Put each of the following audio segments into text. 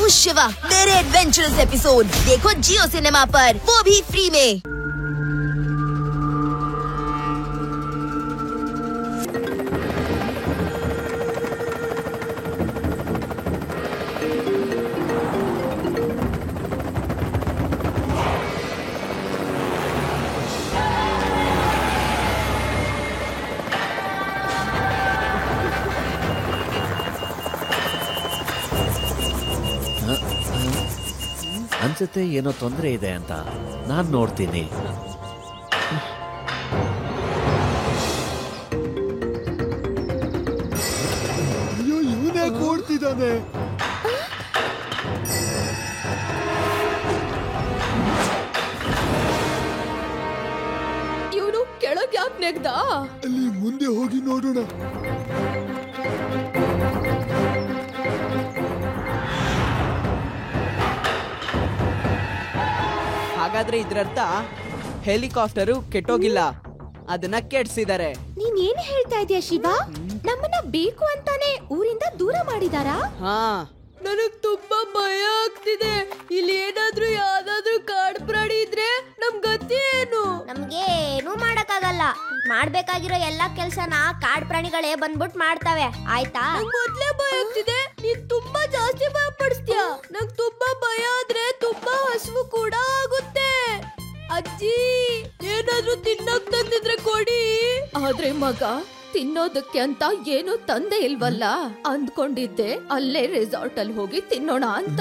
हूँ शिवा। मेरे adventurous episode देखो जियो सिनेमा पर, वो भी फ्री में। ಅನ್ಸುತ್ತೆ ಏನೋ ತೊಂದರೆ ಇದೆ ಅಂತ ನಾನ್ ನೋಡ್ತೀನಿ. ಅಯ್ಯೋ ಇವನೇ ಕೂಡ್ತಿದ್ದಾನೆ. ಇವನು ಕೆಳಗೆ ಯಾಕೆ ನೆಗ್ದ? ಅಲ್ಲಿ ಮುಂದೆ ಹೋಗಿ ನೋಡೋಣ. ಹಾಗಾದ್ರೆ ಇದ್ರರ್ಥ ಹೆಲಿಕಾಪ್ಟರು ಕೆಟ್ಟೋಗಿಲ್ಲ, ಅದನ್ನ ಕೆಡ್ಸಿದ್ದಾರೆ. ನೀನ್ ಏನ್ ಹೇಳ್ತಾ ಇದೀಯ ಶಿವ? ನಮ್ಮನ್ನ ಬೇಕು ಅಂತಾನೆ ಊರಿಂದ ದೂರ ಮಾಡಿದಾರಾ? ಹಾ, ನನಗ್ ತುಂಬಾ ಭಯ ಆಗ್ತಿದೆ. ಇಲ್ಲಿ ಏನಾದ್ರೂ ಯಾವ್ದಾದ್ರೂ ಕಾಡು ಪ್ರಾಣಿ ಇದ್ರೆ ನಮ್ ಗತಿ ಏನು? ನಮ್ಗೆ ಏನು ಮಾಡಕ್ಕಾಗಲ್ಲ. ಮಾಡ್ಬೇಕಾಗಿರೋ ಎಲ್ಲಾ ಕೆಲ್ಸನ ಕಾಡ್ ಪ್ರಾಣಿಗಳೇ ಬಂದ್ಬಿಟ್ ಮಾಡ್ತವೆ, ಆಯ್ತಾ? ಮೊದ್ಲೇ ಭಯ ಆಗ್ತಿದೆ, ನೀನ್ ತುಂಬಾ ಜಾಸ್ತಿ ಭಯ ಪಡಿಸ್ತೀಯ. ನಂಗ್ ತುಂಬಾ ಭಯ ಆದ್ರೆ ತುಂಬಾ ಹಸಿವು ಕೂಡ ಆಗುತ್ತೆ. ಅಜ್ಜಿ, ಏನಾದ್ರೂ ತಿನ್ನಕ್ ತಂದಿದ್ರೆ ಕೊಡಿ. ಆದ್ರೆ ಮಗ, ತಿನ್ನೋದಕ್ಕೆ ಅಂತ ಏನು ತಂದೆ ಇಲ್ವಲ್ಲ. ಅಂದ್ಕೊಂಡಿದ್ದೆ ಅಲ್ಲೇ ರೆಸಾರ್ಟ್ ಅಲ್ಲಿ ಹೋಗಿ ತಿನ್ನೋಣ ಅಂತ.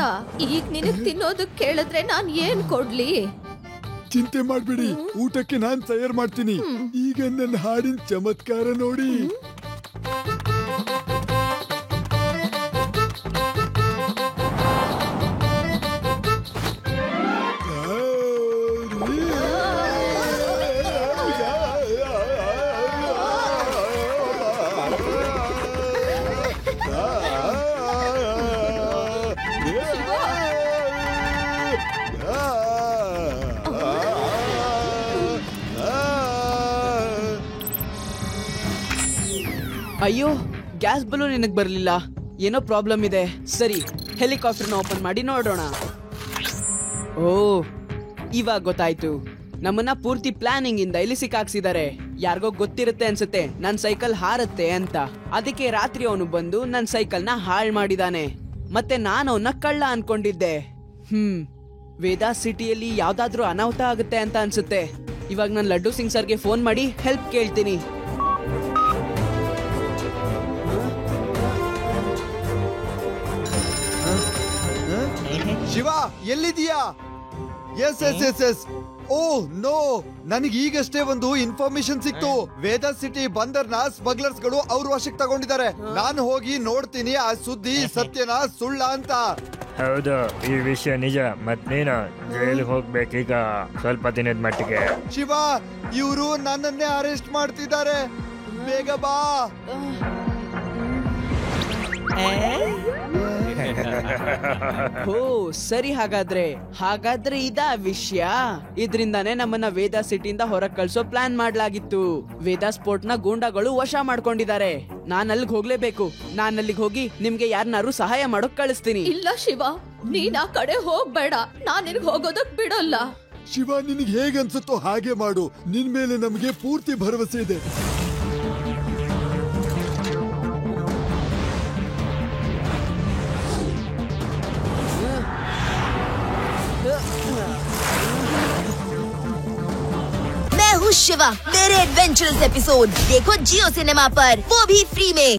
ಈಗ ನಿನಗ್ ತಿನ್ನೋದಕ್ ಕೇಳಿದ್ರೆ ನಾನ್ ಏನ್ ಕೊಡ್ಲಿ? ಚಿಂತೆ ಮಾಡ್ಬೇಡಿ, ಊಟಕ್ಕೆ ನಾನ್ ತಯಾರು ಮಾಡ್ತೀನಿ. ಈಗ ನನ್ನ ಹಾಡಿನ ಚಮತ್ಕಾರ ನೋಡಿ. ಅಯ್ಯೋ, ಗ್ಯಾಸ್ ಬಲೂನ್ ನಿನಗ್ ಬರ್ಲಿಲ್ಲ, ಏನೋ ಪ್ರಾಬ್ಲಮ್ ಇದೆ. ಸರಿ, ಹೆಲಿಕಾಪ್ಟರ್ನ ಓಪನ್ ಮಾಡಿ ನೋಡೋಣ. ಓ, ಇವಾಗ ಗೊತ್ತಾಯ್ತು. ನಮ್ಮನ್ನ ಪೂರ್ತಿ ಪ್ಲಾನಿಂಗ್ ಇಂದ ಇಲ್ಲಿ ಸಿಕ್ಕಾಕ್ಸಿದ್ದಾರೆ. ಯಾರಿಗೋ ಗೊತ್ತಿರುತ್ತೆ ಅನ್ಸುತ್ತೆ ನನ್ ಸೈಕಲ್ ಹಾರತ್ತೆ ಅಂತ. ಅದಕ್ಕೆ ರಾತ್ರಿ ಅವನು ಬಂದು ನನ್ ಸೈಕಲ್ ನ ಹಾಳ್ ಮಾಡಿದಾನೆ. ಮತ್ತೆ ನಾನು ಅವನ್ನ ಕಳ್ಳ ಅನ್ಕೊಂಡಿದ್ದೆ. ವೇದಾ ಸಿಟಿಯಲ್ಲಿ ಯಾವ್ದಾದ್ರೂ ಅನಾಹುತ ಆಗುತ್ತೆ ಅಂತ ಅನ್ಸುತ್ತೆ. ಇವಾಗ ನಾನು ಲಡ್ಡು ಸಿಂಗ್ ಸರ್ಗೆ ಫೋನ್ ಮಾಡಿ ಹೆಲ್ಪ್ ಕೇಳ್ತೀನಿ. ಶಿವ, ಎಲ್ಲಿದೀಯಾ? Yes yes yes yes. Oh no, ನನಗೆ ಈಗಷ್ಟೇ ಒಂದು ಇನ್ಫಾರ್ಮೇಶನ್ ಸಿಕ್ತು. ವೇದಾ ಸಿಟಿ ಬಂದರ್ನ ಸ್ಮಗ್ಲರ್ಸ್ ಗಳು ಅವ್ರ ವಶಕ್ಕೆ ತಗೊಂಡಿದ್ದಾರೆ. ನಾನು ಹೋಗಿ ನೋಡ್ತೀನಿ ಆ ಸುದ್ದಿ ಸತ್ಯನ ಸುಳ್ಳ ಅಂತ. ಹೌದು, ಈ ವಿಷಯ ನಿಜ. ಮತ್ ನೀನು ಜೈಲಿಗೆ ಹೋಗ್ಬೇಕೀಗ ಸ್ವಲ್ಪ ದಿನದ ಮಟ್ಟಿಗೆ. ಶಿವ, ಇವರು ನನ್ನನ್ನೇ ಅರೆಸ್ಟ್ ಮಾಡ್ತಿದ್ದಾರೆ. ಬೇಗ ಬಾ. ಓ ಸರಿ, ಹಾಗಾದ್ರೆ ಇದಾ ವಿಷಯ. ಇದ್ರಿಂದಾನೇ ನಮ್ಮನ್ನ ವೇದಾ ಸಿಟಿಯಿಂದ ಹೊರಗ್ ಕಳ್ಸೋ ಪ್ಲಾನ್ ಮಾಡ್ಲಾಗಿತ್ತು. ವೇದಾ ಸ್ಪೋರ್ಟ್ ನ ಗೂಂಡಾಗಳು ವಶ ಮಾಡ್ಕೊಂಡಿದ್ದಾರೆ. ನಾನ್ ಅಲ್ಲಿಗೆ ಹೋಗ್ಲೇಬೇಕು. ನಾನ್ ಅಲ್ಲಿಗೆ ಹೋಗಿ ನಿಮ್ಗೆ ಯಾರನ್ನಾರು ಸಹಾಯ ಮಾಡೋಕ್ ಕಳಿಸ್ತೀನಿ. ಇಲ್ಲ ಶಿವ, ನೀನ್ ಆ ಕಡೆ ಹೋಗ್ಬೇಡ. ನಾನ್ ನಿನ್ಗೆ ಹೋಗೋದಕ್ ಬಿಡಲ್ಲ. ಶಿವ, ನಿನಗೆ ಹೇಗನ್ಸುತ್ತೋ ಹಾಗೆ ಮಾಡು. ನಿನ್ ಮೇಲೆ ನಮಗೆ ಪೂರ್ತಿ ಭರವಸೆ ಇದೆ. मैं हूँ शिवा। मेरे एडवेंचरस एपिसोड देखो जियो सिनेमा पर, वो भी फ्री में।